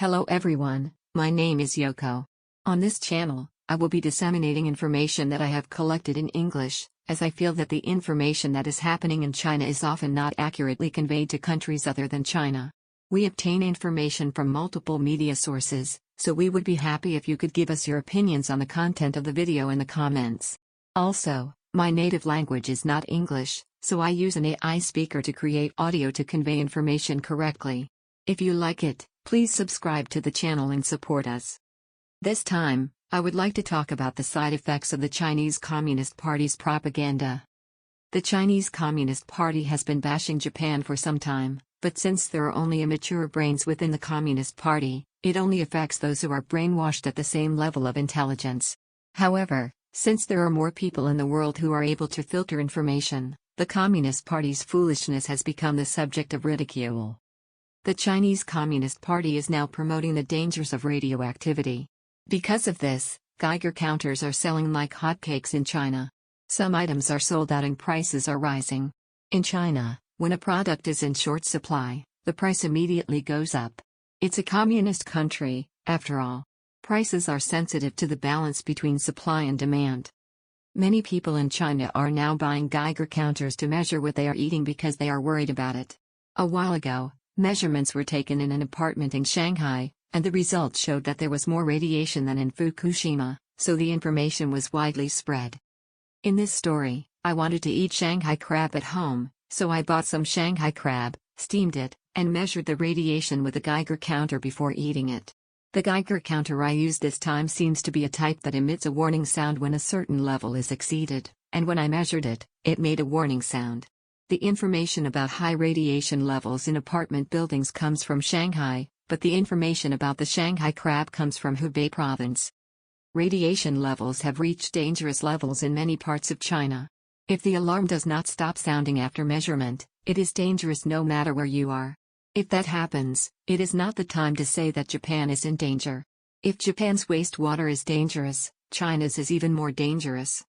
Hello everyone, my name is Yoko. On this channel, I will be disseminating information that I have collected in English, as I feel that the information that is happening in China is often not accurately conveyed to countries other than China. We obtain information from multiple media sources, so we would be happy if you could give us your opinions on the content of the video in the comments. Also, my native language is not English, so I use an AI speaker to create audio to convey information correctly. If you like it, please subscribe to the channel and support us. This time, I would like to talk about the side effects of the Chinese Communist Party's propaganda. The Chinese Communist Party has been bashing Japan for some time, but since there are only immature brains within the Communist Party, it only affects those who are brainwashed at the same level of intelligence. However, since there are more people in the world who are able to filter information, the Communist Party's foolishness has become the subject of ridicule. The Chinese Communist Party is now promoting the dangers of radioactivity. Because of this, Geiger counters are selling like hotcakes in China. Some items are sold out and prices are rising. In China, when a product is in short supply, the price immediately goes up. It's a communist country, after all. Prices are sensitive to the balance between supply and demand. Many people in China are now buying Geiger counters to measure what they are eating because they are worried about it. A while ago, measurements were taken in an apartment in Shanghai, and the results showed that there was more radiation than in Fukushima, so the information was widely spread. In this story, I wanted to eat Shanghai crab at home, so I bought some Shanghai crab, steamed it, and measured the radiation with a Geiger counter before eating it. The Geiger counter I used this time seems to be a type that emits a warning sound when a certain level is exceeded, and when I measured it, it made a warning sound. The information about high radiation levels in apartment buildings comes from Shanghai, but the information about the Shanghai crab comes from Hubei province. Radiation levels have reached dangerous levels in many parts of China. If the alarm does not stop sounding after measurement, it is dangerous no matter where you are. If that happens, it is not the time to say that Japan is in danger. If Japan's wastewater is dangerous, China's is even more dangerous.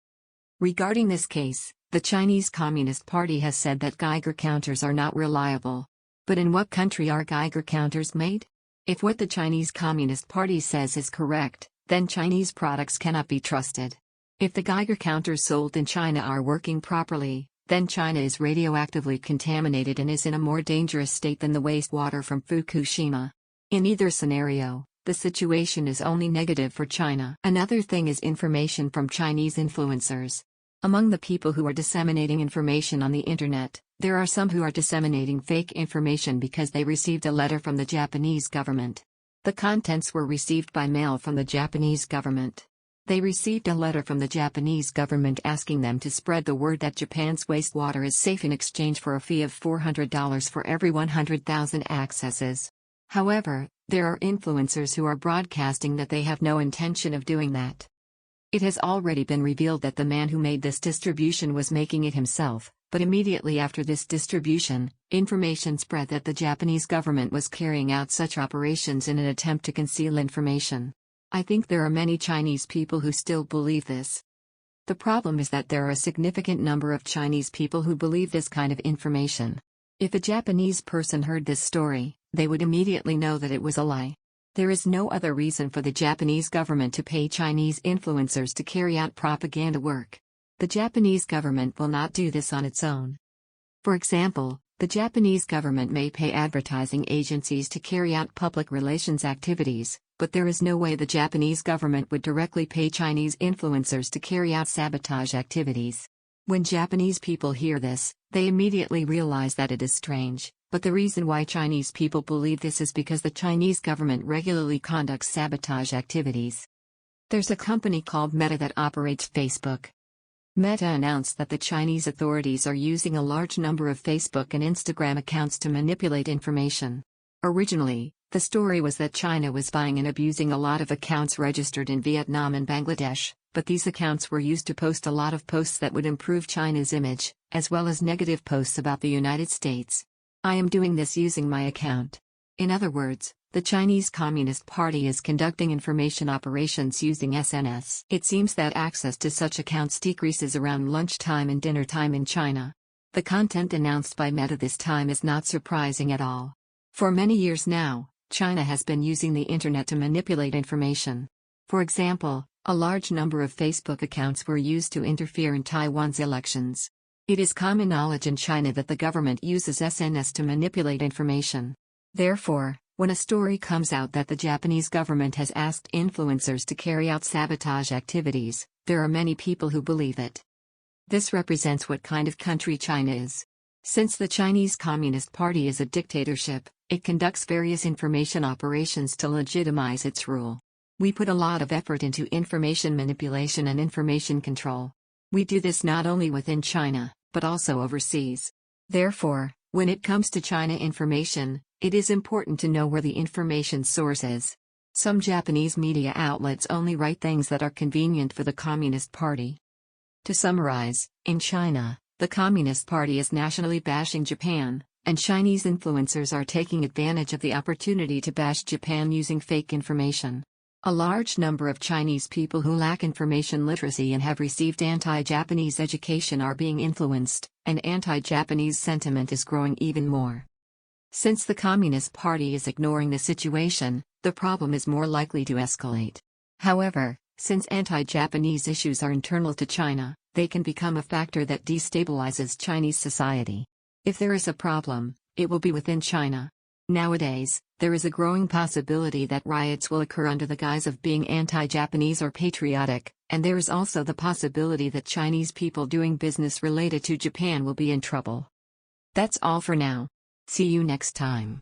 Regarding this case, the Chinese Communist Party has said that Geiger counters are not reliable. But in what country are Geiger counters made? If what the Chinese Communist Party says is correct, then Chinese products cannot be trusted. If the Geiger counters sold in China are working properly, then China is radioactively contaminated and is in a more dangerous state than the wastewater from Fukushima. In either scenario, the situation is only negative for China. Another thing is information from Chinese influencers. Among the people who are disseminating information on the internet, there are some who are disseminating fake information because they received a letter from the Japanese government. The contents were received by mail from the Japanese government. They received a letter from the Japanese government asking them to spread the word that Japan's wastewater is safe in exchange for a fee of $400 for every 100,000 accesses. However, there are influencers who are broadcasting that they have no intention of doing that. It has already been revealed that the man who made this distribution was making it himself, but immediately after this distribution, information spread that the Japanese government was carrying out such operations in an attempt to conceal information. I think there are many Chinese people who still believe this. The problem is that there are a significant number of Chinese people who believe this kind of information. If a Japanese person heard this story, they would immediately know that it was a lie. There is no other reason for the Japanese government to pay Chinese influencers to carry out propaganda work. The Japanese government will not do this on its own. For example, the Japanese government may pay advertising agencies to carry out public relations activities, but there is no way the Japanese government would directly pay Chinese influencers to carry out sabotage activities. When Japanese people hear this, they immediately realize that it is strange. But the reason why Chinese people believe this is because the Chinese government regularly conducts sabotage activities. There's a company called Meta that operates Facebook. Meta announced that the Chinese authorities are using a large number of Facebook and Instagram accounts to manipulate information. Originally, the story was that China was buying and abusing a lot of accounts registered in Vietnam and Bangladesh, but these accounts were used to post a lot of posts that would improve China's image, as well as negative posts about the United States. I am doing this using my account. In other words, the Chinese Communist Party is conducting information operations using SNS. It seems that access to such accounts decreases around lunchtime and dinner time in China. The content announced by Meta this time is not surprising at all. For many years now, China has been using the internet to manipulate information. For example, a large number of Facebook accounts were used to interfere in Taiwan's elections. It is common knowledge in China that the government uses SNS to manipulate information. Therefore, when a story comes out that the Japanese government has asked influencers to carry out sabotage activities, there are many people who believe it. This represents what kind of country China is. Since the Chinese Communist Party is a dictatorship, it conducts various information operations to legitimize its rule. We put a lot of effort into information manipulation and information control. We do this not only within China, but also overseas. Therefore, when it comes to China information, it is important to know where the information source is. Some Japanese media outlets only write things that are convenient for the Communist Party. To summarize, in China, the Communist Party is nationally bashing Japan, and Chinese influencers are taking advantage of the opportunity to bash Japan using fake information. A large number of Chinese people who lack information literacy and have received anti-Japanese education are being influenced, and anti-Japanese sentiment is growing even more. Since the Communist Party is ignoring the situation, the problem is more likely to escalate. However, since anti-Japanese issues are internal to China, they can become a factor that destabilizes Chinese society. If there is a problem, it will be within China. Nowadays, there is a growing possibility that riots will occur under the guise of being anti-Japanese or patriotic, and there is also the possibility that Chinese people doing business related to Japan will be in trouble. That's all for now. See you next time.